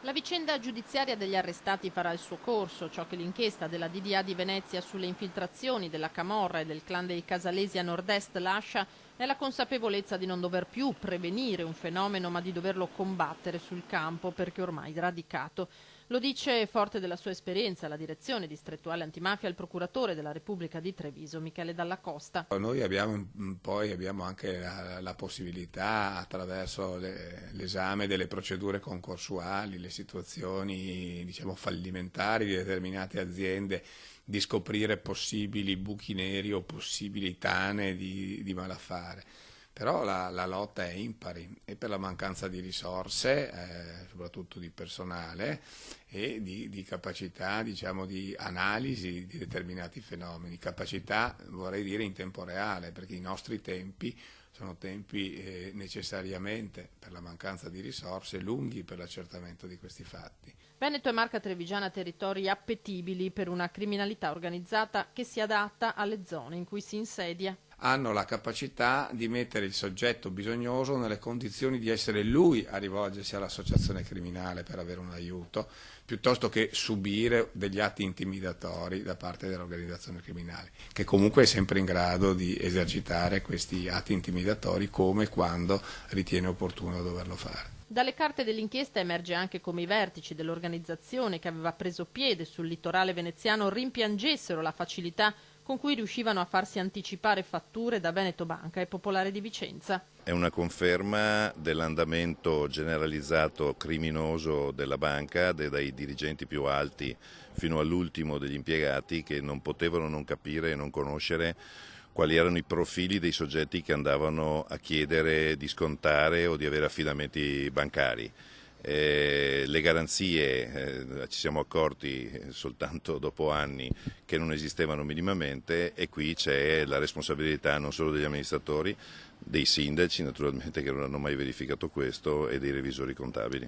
La vicenda giudiziaria degli arrestati farà il suo corso. Ciò che l'inchiesta della DDA di Venezia sulle infiltrazioni della Camorra e del clan dei Casalesi a nord-est lascia è la consapevolezza di non dover più prevenire un fenomeno, ma di doverlo combattere sul campo, perché ormai radicato. Lo dice, forte della sua esperienza, la direzione distrettuale antimafia, il procuratore della Repubblica di Treviso, Michele Dalla Costa. Noi abbiamo anche la possibilità, attraverso l'esame delle procedure concorsuali, le situazioni diciamo fallimentari di determinate aziende, di scoprire possibili buchi neri o possibili tane di malaffare. Però la lotta è impari e per la mancanza di risorse, soprattutto di personale e di capacità diciamo, di analisi di determinati fenomeni, capacità vorrei dire in tempo reale, perché i nostri tempi sono tempi necessariamente per la mancanza di risorse lunghi per l'accertamento di questi fatti. Veneto e Marca Trevigiana territori appetibili per una criminalità organizzata che si adatta alle zone in cui si insedia. Hanno la capacità di mettere il soggetto bisognoso nelle condizioni di essere lui a rivolgersi all'associazione criminale per avere un aiuto, piuttosto che subire degli atti intimidatori da parte dell'organizzazione criminale, che comunque è sempre in grado di esercitare questi atti intimidatori come e quando ritiene opportuno doverlo fare. Dalle carte dell'inchiesta emerge anche come i vertici dell'organizzazione che aveva preso piede sul litorale veneziano rimpiangessero la facilità con cui riuscivano a farsi anticipare fatture da Veneto Banca e Popolare di Vicenza. È una conferma dell'andamento generalizzato criminoso della banca, dai dirigenti più alti fino all'ultimo degli impiegati, che non potevano non capire e non conoscere quali erano i profili dei soggetti che andavano a chiedere di scontare o di avere affidamenti bancari. Le garanzie ci siamo accorti soltanto dopo anni che non esistevano minimamente, e qui c'è la responsabilità non solo degli amministratori, dei sindaci naturalmente che non hanno mai verificato questo, e dei revisori contabili.